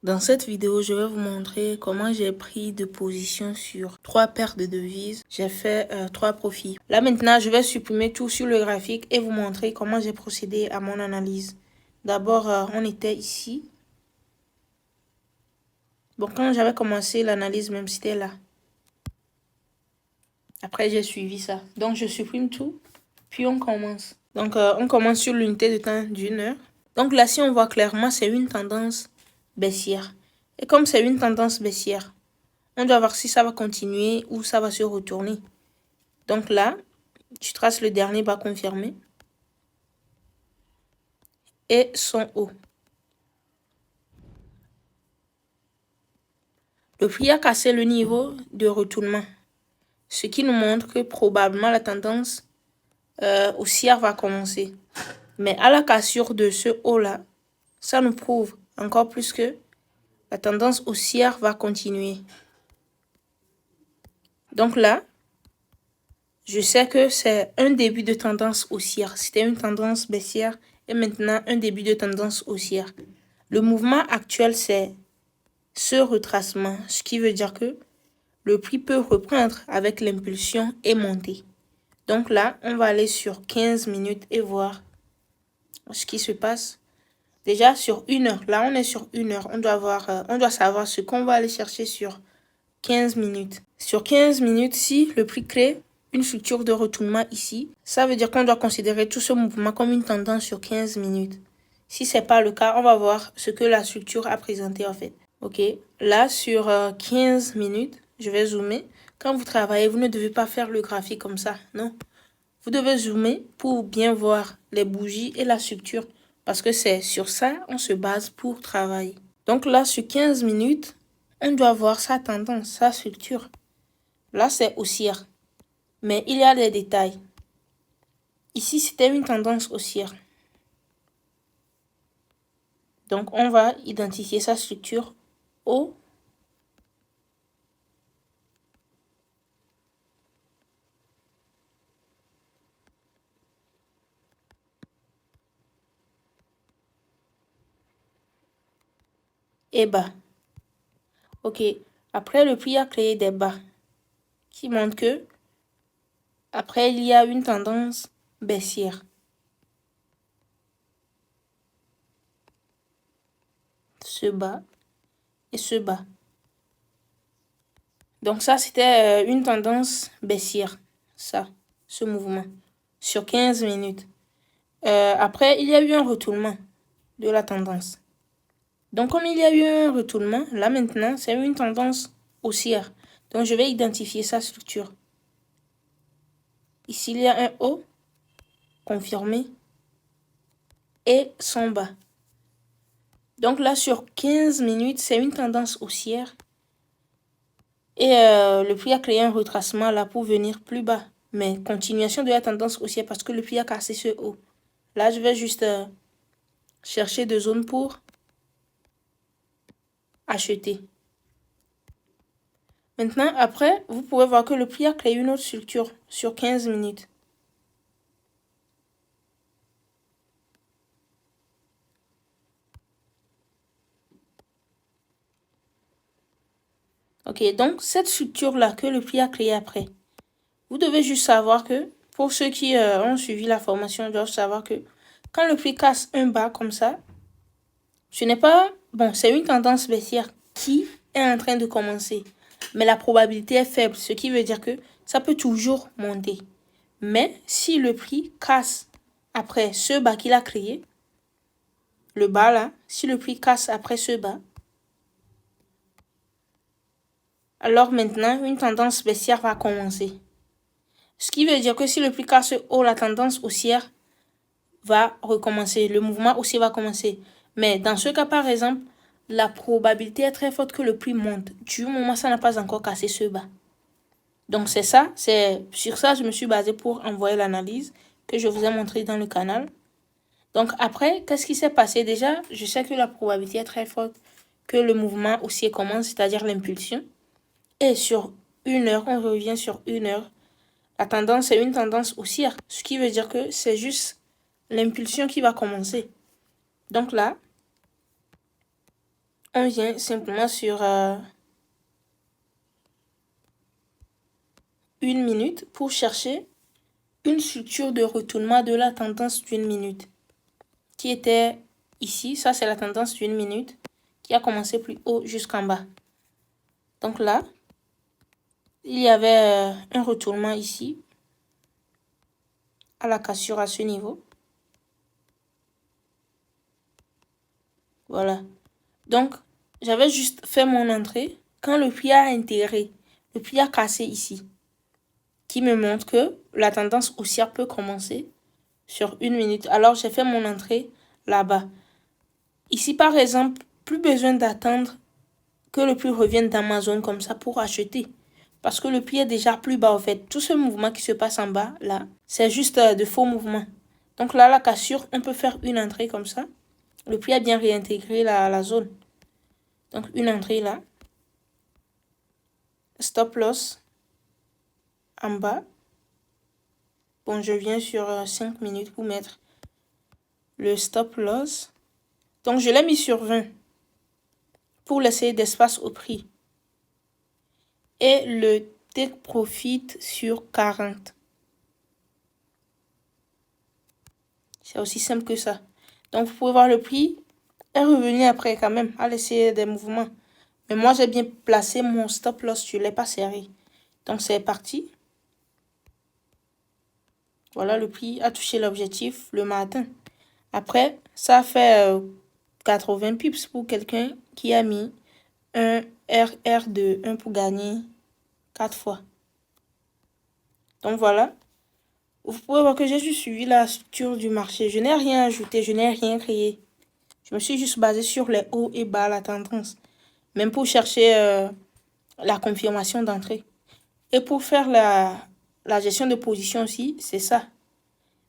Dans cette vidéo, je vais vous montrer comment j'ai pris de position sur 3 paires de devises. J'ai fait 3 profits. Là maintenant, je vais supprimer tout sur le graphique et vous montrer comment j'ai procédé à mon analyse. D'abord, on était ici. Bon, quand j'avais commencé l'analyse, même c'était là. Après, j'ai suivi ça. Donc, je supprime tout, puis on commence. Donc, on commence sur l'unité de temps d'1 heure. Donc là, si on voit clairement, c'est une tendance baissière. Et comme c'est une tendance baissière, on doit voir si ça va continuer ou ça va se retourner. Donc là, tu traces le dernier bas confirmé et son haut. Le prix a cassé le niveau de retournement, ce qui nous montre que probablement la tendance haussière va commencer. Mais à la cassure de ce haut-là, ça nous prouve encore plus que la tendance haussière va continuer. Donc là, je sais que c'est un début de tendance haussière. C'était une tendance baissière et maintenant un début de tendance haussière. Le mouvement actuel, c'est ce retracement, ce qui veut dire que le prix peut reprendre avec l'impulsion et monter. Donc là, on va aller sur 15 minutes et voir ce qui se passe. Déjà sur 1 heure, là on est sur 1 heure, on doit savoir ce qu'on va aller chercher sur 15 minutes. Sur 15 minutes, si le prix crée une structure de retournement ici, ça veut dire qu'on doit considérer tout ce mouvement comme une tendance sur 15 minutes. Si ce n'est pas le cas, on va voir ce que la structure a présenté en fait. Ok, là sur 15 minutes, je vais zoomer. Quand vous travaillez, vous ne devez pas faire le graphique comme ça, non. Vous devez zoomer pour bien voir les bougies et la structure parce que c'est sur ça on se base pour travailler. Donc là, sur 15 minutes, on doit voir sa tendance, sa structure. Là, c'est haussière. Mais il y a des détails. Ici, c'était une tendance haussière. Donc, on va identifier sa structure haut. Et bas. Ok. Après, le prix a créé des bas qui montrent que après, il y a une tendance baissière. Ce bas et ce bas. Donc ça, c'était une tendance baissière. Ça, ce mouvement. Sur 15 minutes. Après, il y a eu un retournement de la tendance. Donc, comme il y a eu un retournement, là maintenant, c'est une tendance haussière. Donc, je vais identifier sa structure. Ici, il y a un haut confirmé et son bas. Donc là, sur 15 minutes, c'est une tendance haussière. Et le prix a créé un retracement là pour venir plus bas. Mais continuation de la tendance haussière parce que le prix a cassé ce haut. Là, je vais juste chercher deux zones pour acheter. Maintenant, après, vous pouvez voir que le prix a créé une autre structure sur 15 minutes. Ok, donc cette structure-là que le prix a créée après, vous devez juste savoir que, pour ceux qui ont suivi la formation, doivent savoir que quand le prix casse un bas comme ça, ce n'est pas... Bon, c'est une tendance baissière qui est en train de commencer. Mais la probabilité est faible, ce qui veut dire que ça peut toujours monter. Mais si le prix casse après ce bas qu'il a créé, le bas là, si le prix casse après ce bas, alors maintenant, une tendance baissière va commencer. Ce qui veut dire que si le prix casse haut, la tendance haussière va recommencer. Le mouvement haussier va commencer. Mais dans ce cas, par exemple, la probabilité est très forte que le prix monte. Du moment où ça n'a pas encore cassé ce bas. Donc c'est ça, c'est sur ça que je me suis basée pour envoyer l'analyse que je vous ai montré dans le canal. Donc après, qu'est-ce qui s'est passé? Déjà, je sais que la probabilité est très forte que le mouvement haussier commence, c'est-à-dire l'impulsion. Et sur 1 heure, on revient sur 1 heure. La tendance est une tendance haussière, ce qui veut dire que c'est juste l'impulsion qui va commencer. Donc là, On vient simplement sur 1 minute pour chercher une structure de retournement de la tendance d'1 minute qui était ici. Ça, c'est la tendance d'1 minute qui a commencé plus haut jusqu'en bas. Donc là, il y avait un retournement ici à la cassure à ce niveau. Voilà. Donc, j'avais juste fait mon entrée quand le prix a intégré, le prix a cassé ici, qui me montre que la tendance haussière peut commencer sur 1 minute. Alors, j'ai fait mon entrée là-bas. Ici, par exemple, plus besoin d'attendre que le prix revienne dans ma zone comme ça pour acheter. Parce que le prix est déjà plus bas, en fait. Tout ce mouvement qui se passe en bas, là, c'est juste de faux mouvements. Donc là, la cassure, on peut faire une entrée comme ça. Le prix a bien réintégré la zone. Donc, une entrée là. Stop loss en bas. Bon, je viens sur 5 minutes pour mettre le stop loss. Donc, je l'ai mis sur 20 pour laisser d'espace au prix. Et le take profit sur 40. C'est aussi simple que ça. Donc, vous pouvez voir le prix est revenu après quand même, à laisser des mouvements. Mais moi, j'ai bien placé mon stop loss, je ne l'ai pas serré. Donc, c'est parti. Voilà, le prix a touché l'objectif le matin. Après, ça fait 80 pips pour quelqu'un qui a mis un RR de 1 pour gagner 4 fois. Donc, voilà. Vous pouvez voir que j'ai juste suivi la structure du marché. Je n'ai rien ajouté, je n'ai rien créé. Je me suis juste basé sur les hauts et bas, la tendance. Même pour chercher la confirmation d'entrée. Et pour faire la gestion de position aussi, c'est ça.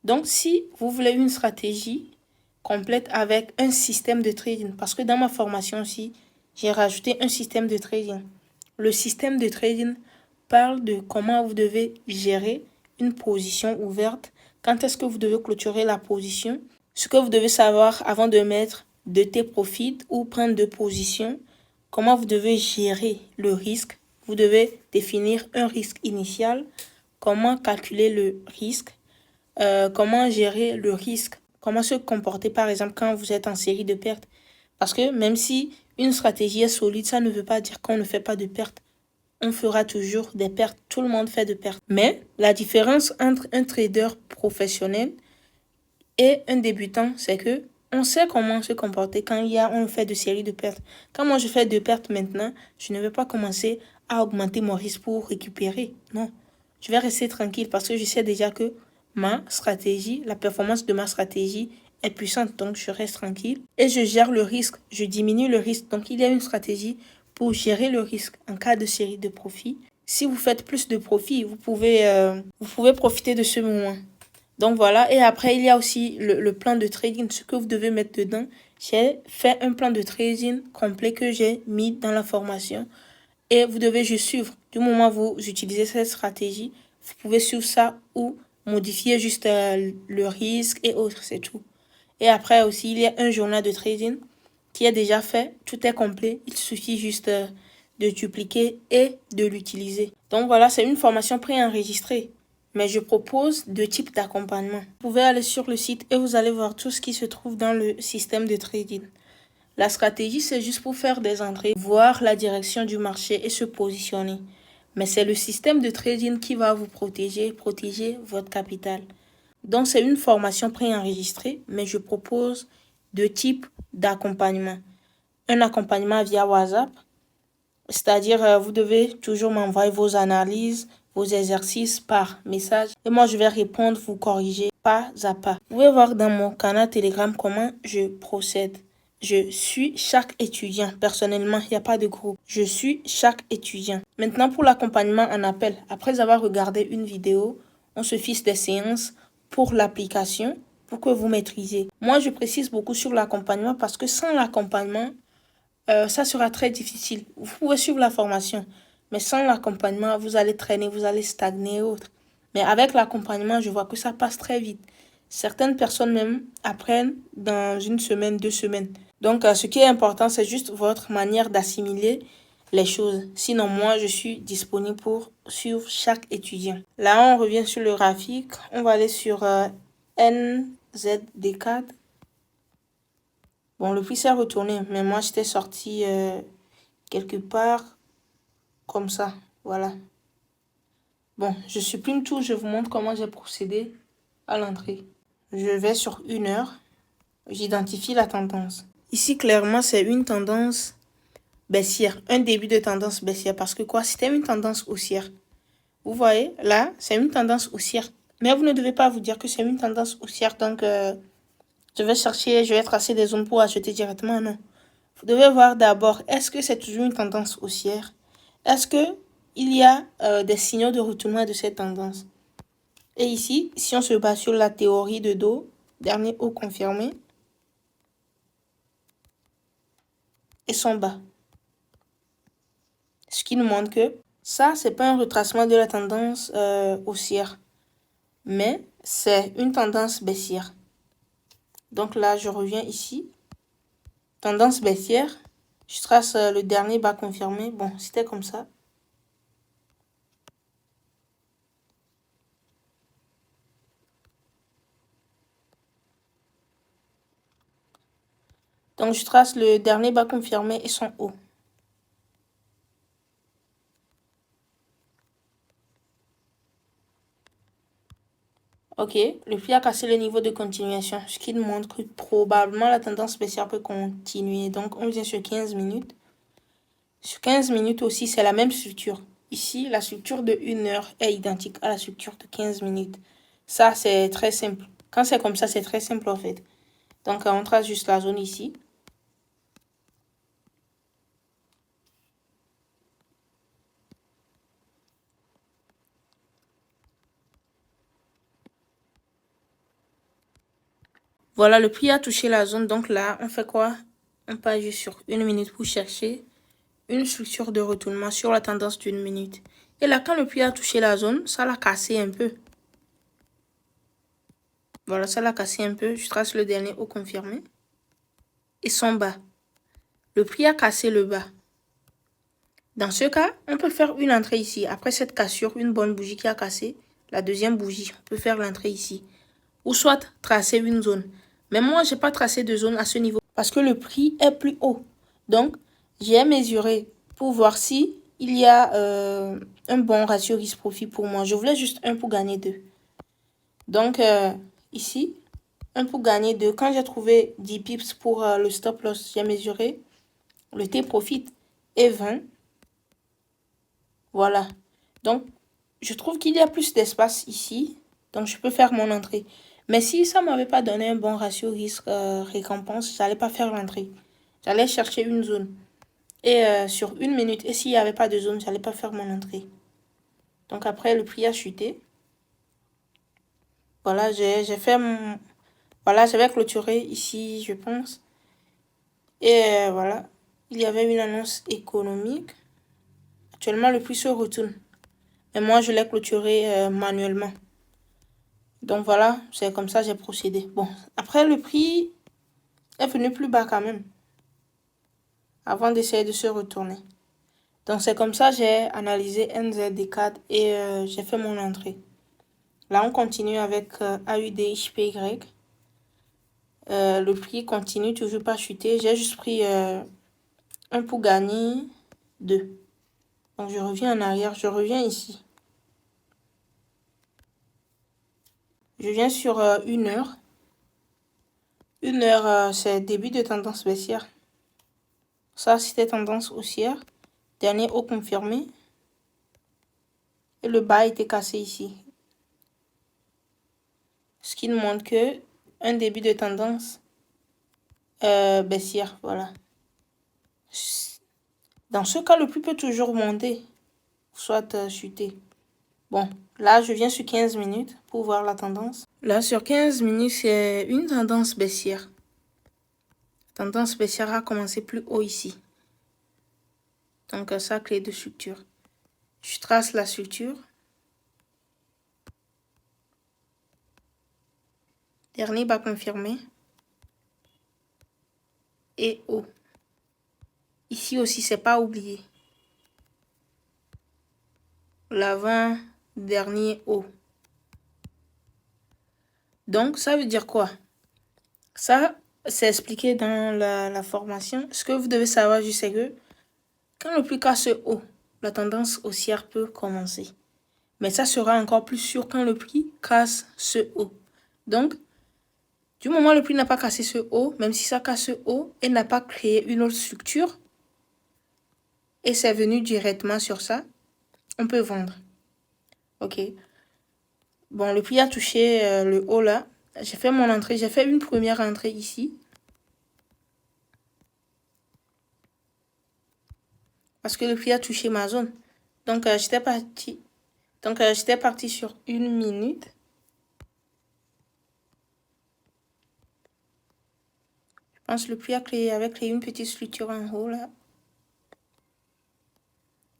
Donc, si vous voulez une stratégie complète avec un système de trading, parce que dans ma formation aussi, j'ai rajouté un système de trading. Le système de trading parle de comment vous devez gérer une position ouverte, quand est-ce que vous devez clôturer la position, ce que vous devez savoir avant de mettre de tes profits ou prendre de position, comment vous devez gérer le risque. Vous devez définir un risque initial, comment calculer le risque, comment gérer le risque, comment se comporter par exemple quand vous êtes en série de pertes. Parce que même si une stratégie est solide, ça ne veut pas dire qu'on ne fait pas de pertes. On fera toujours des pertes, tout le monde fait de pertes. Mais la différence entre un trader professionnel et un débutant, c'est que on sait comment se comporter quand on fait de séries de pertes. Quand moi je fais de pertes maintenant, je ne vais pas commencer à augmenter mon risque pour récupérer. Non, je vais rester tranquille parce que je sais déjà que ma stratégie, la performance de ma stratégie est puissante. Donc je reste tranquille et je gère le risque, je diminue le risque. Donc il y a une stratégie pour gérer le risque en cas de série de profits. Si vous faites plus de profits, vous pouvez profiter de ce moment. Donc voilà, et après il y a aussi le plan de trading, ce que vous devez mettre dedans. J'ai fait un plan de trading complet que j'ai mis dans la formation et vous devez juste suivre. Du moment où vous utilisez cette stratégie, vous pouvez suivre ça ou modifier juste le risque et autres, c'est tout. Et après aussi, il y a un journal de trading qui est déjà fait, tout est complet, il suffit juste de dupliquer et de l'utiliser. Donc voilà, c'est une formation préenregistrée. Mais je propose 2 types d'accompagnement. Vous pouvez aller sur le site et vous allez voir tout ce qui se trouve dans le système de trading. La stratégie, c'est juste pour faire des entrées, voir la direction du marché et se positionner. Mais c'est le système de trading qui va vous protéger votre capital. Donc, c'est une formation préenregistrée, mais je propose 2 types d'accompagnement. Un accompagnement via WhatsApp, c'est-à-dire vous devez toujours m'envoyer vos analyses, vos exercices par message. Et moi, je vais répondre, vous corriger pas à pas. Vous pouvez voir dans mon canal Telegram comment je procède. Je suis chaque étudiant. Personnellement, il n'y a pas de groupe. Je suis chaque étudiant. Maintenant, pour l'accompagnement en appel. Après avoir regardé une vidéo, on se fixe des séances pour l'application pour que vous maîtrisez. Moi, je précise beaucoup sur l'accompagnement parce que sans l'accompagnement, ça sera très difficile. Vous pouvez suivre la formation, mais sans l'accompagnement, vous allez traîner, vous allez stagner et autres. Mais avec l'accompagnement, je vois que ça passe très vite. Certaines personnes même apprennent dans 1 semaine, 2 semaines. Donc, ce qui est important, c'est juste votre manière d'assimiler les choses. Sinon, moi, je suis disponible pour suivre chaque étudiant. Là, on revient sur le graphique. On va aller sur NZD4. Bon, le prix s'est retourné, mais moi, j'étais sorti quelque part comme ça. Voilà. Bon, je supprime tout. Je vous montre comment j'ai procédé à l'entrée. Je vais sur 1 heure. J'identifie la tendance. Ici, clairement, c'est une tendance baissière. Un début de tendance baissière. Parce que quoi? C'était une tendance haussière. Vous voyez, là, c'est une tendance haussière. Mais vous ne devez pas vous dire que c'est une tendance haussière. Donc, je vais tracer des zones pour acheter directement. Non. Vous devez voir d'abord, est-ce que c'est toujours une tendance haussière? Est-ce que il y a des signaux de retournement de cette tendance? Et ici, si on se base sur la théorie de dos, dernier haut confirmé, et son bas. Ce qui nous montre que ça, c'est pas un retracement de la tendance haussière, mais c'est une tendance baissière. Donc là, je reviens ici. Tendance baissière. Je trace le dernier bas confirmé. Bon, c'était comme ça. Donc, je trace le dernier bas confirmé et son haut. Ok, le prix a cassé le niveau de continuation, ce qui nous montre que probablement la tendance baissière peut continuer. Donc, on vient sur 15 minutes. Sur 15 minutes aussi, c'est la même structure. Ici, la structure de 1 heure est identique à la structure de 15 minutes. Ça, c'est très simple. Quand c'est comme ça, c'est très simple en fait. Donc, on trace juste la zone ici. Voilà, le prix a touché la zone. Donc là, on fait quoi? On passe juste sur 1 minute pour chercher une structure de retournement sur la tendance d'1 minute. Et là, quand le prix a touché la zone, ça l'a cassé un peu. Voilà, ça l'a cassé un peu. Je trace le dernier haut confirmé. Et son bas. Le prix a cassé le bas. Dans ce cas, on peut faire une entrée ici. Après cette cassure, une bonne bougie qui a cassé, la deuxième bougie, on peut faire l'entrée ici. Ou soit tracer une zone. Mais moi, je n'ai pas tracé de zone à ce niveau parce que le prix est plus haut. Donc, j'ai mesuré pour voir si il y a un bon ratio risque-profit pour moi. Je voulais juste 1 pour gagner 2. Donc, ici, 1 pour gagner 2. Quand j'ai trouvé 10 pips pour le stop loss, j'ai mesuré le T-profit est 20. Voilà. Donc, je trouve qu'il y a plus d'espace ici. Donc, je peux faire mon entrée. Mais si ça ne m'avait pas donné un bon ratio risque-récompense, je n'allais pas faire l'entrée. J'allais chercher une zone. Et sur 1 minute, et s'il n'y avait pas de zone, je n'allais pas faire mon entrée. Donc, après, le prix a chuté. Voilà, j'ai fait mon... Voilà, j'avais clôturé ici, je pense. Et voilà, il y avait une annonce économique. Actuellement, le prix se retourne. Et moi, je l'ai clôturé manuellement. Donc voilà, c'est comme ça que j'ai procédé. Bon, après le prix est venu plus bas quand même. Avant d'essayer de se retourner. Donc c'est comme ça que j'ai analysé NZD4 et j'ai fait mon entrée. Là, on continue avec AUDHPY. Le prix continue toujours pas chuter. J'ai juste pris 1 pour gagner 2. Donc je reviens en arrière, je reviens ici. Je viens sur 1 heure. 1 heure, c'est début de tendance baissière. Ça, c'était tendance haussière. Dernier haut confirmé. Et le bas a été cassé ici. Ce qui nous montre que un début de tendance baissière. Voilà. Dans ce cas, le prix peut toujours monter. Soit chuter. Bon, là, je viens sur 15 minutes pour voir la tendance. Là, sur 15 minutes, c'est une tendance baissière. La tendance baissière a commencé plus haut ici. Donc, ça, clé de structure. Je trace la structure. Dernier bas confirmé. et haut. Ici aussi, c'est pas oublié. L'avant-dernier haut. Donc, ça veut dire quoi? Ça, c'est expliqué dans la formation. Ce que vous devez savoir juste, c'est que quand le prix casse haut, la tendance haussière peut commencer. Mais ça sera encore plus sûr quand le prix casse ce haut. Donc, du moment où le prix n'a pas cassé ce haut, même si ça casse ce haut et n'a pas créé une autre structure, et c'est venu directement sur ça, on peut vendre. Ok. Bon, le prix a touché le haut là. J'ai fait mon entrée. J'ai fait une première entrée ici. Parce que le prix a touché ma zone. Donc, j'étais parti. J'étais parti sur 1 minute. Je pense que le prix avait créé une petite structure en haut là.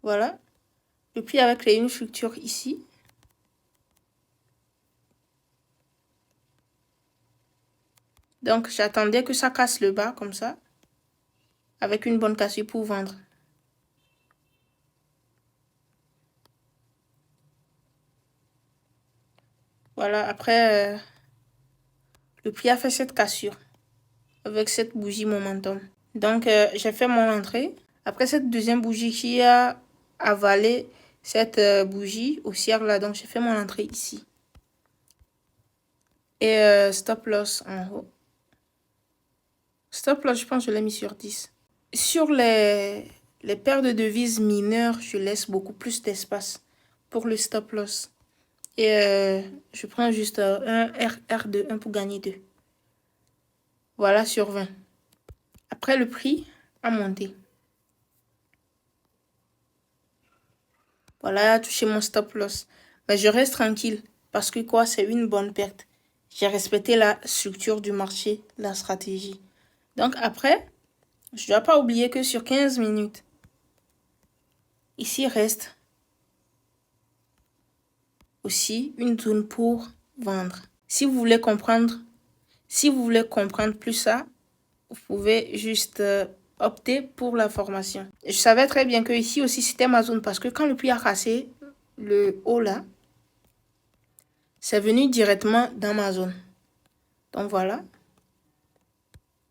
Voilà. Le prix avait créé une structure ici. Donc, j'attendais que ça casse le bas comme ça. Avec une bonne cassure pour vendre. Voilà, après, le prix a fait cette cassure. Avec cette bougie momentum. Donc, j'ai fait mon entrée. Après cette deuxième bougie qui a avalé cette bougie haussière là, donc j'ai fait mon entrée ici. Et stop loss en haut. Stop loss, je pense que je l'ai mis sur 10. Sur les paires de devises mineures, je laisse beaucoup plus d'espace pour le stop loss. Et je prends juste un R2, 1 pour gagner 2. Voilà, sur 20. Après, le prix a monté. Voilà, touché mon stop loss. Mais je reste tranquille parce que quoi, c'est une bonne perte. J'ai respecté la structure du marché, la stratégie. Donc après, je ne dois pas oublier que sur 15 minutes, ici reste aussi une zone pour vendre. Si vous voulez comprendre plus ça, vous pouvez juste opter pour la formation. Je savais très bien que ici aussi c'était ma zone parce que quand le prix a cassé le haut là, c'est venu directement dans ma zone. Donc voilà.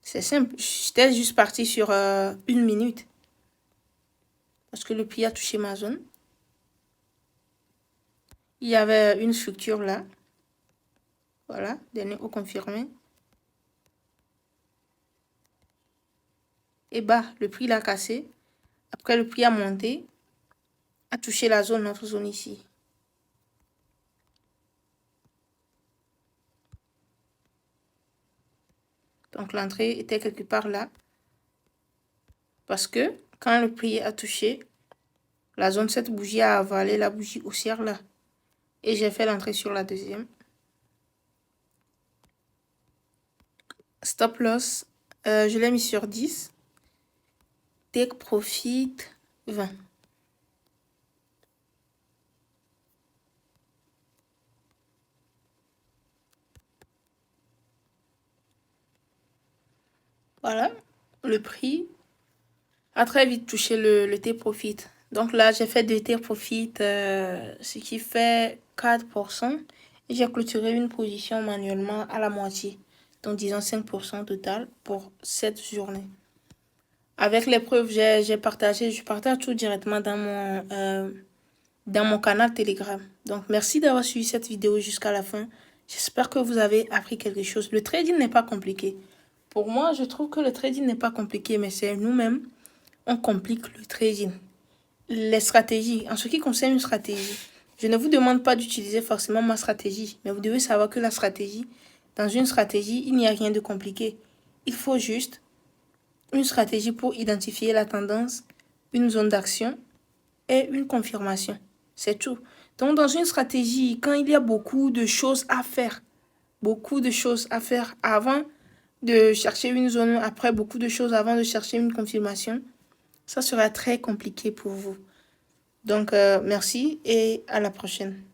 C'est simple. J'étais juste parti sur 1 minute. Parce que le prix a touché ma zone. Il y avait une structure là. Voilà. Dernier haut confirmé. Et bas, le prix l'a cassé. Après, le prix a monté. A touché la zone, notre zone ici. Donc l'entrée était quelque part là. Parce que quand le prix a touché la zone, cette bougie a avalé la bougie haussière là. Et j'ai fait l'entrée sur la deuxième. Stop loss, je l'ai mis sur 10. Take profit 20. Voilà, le prix a très vite touché le T-Profit. Donc là, j'ai fait 2 T-Profit, ce qui fait 4%. Et j'ai clôturé une position manuellement à la moitié. Donc disons 5% total pour cette journée. Avec les preuves, je partage tout directement dans mon canal Telegram. Donc merci d'avoir suivi cette vidéo jusqu'à la fin. J'espère que vous avez appris quelque chose. Le trading n'est pas compliqué. Pour moi, je trouve que le trading n'est pas compliqué, mais c'est nous-mêmes, on complique le trading. Les stratégies, en ce qui concerne une stratégie, je ne vous demande pas d'utiliser forcément ma stratégie, mais vous devez savoir que la stratégie, dans une stratégie, il n'y a rien de compliqué. Il faut juste une stratégie pour identifier la tendance, une zone d'action et une confirmation. C'est tout. Donc, dans une stratégie, quand il y a beaucoup de choses à faire avant de chercher une zone, après beaucoup de choses avant de chercher une confirmation, ça sera très compliqué pour vous. Donc, merci et à la prochaine.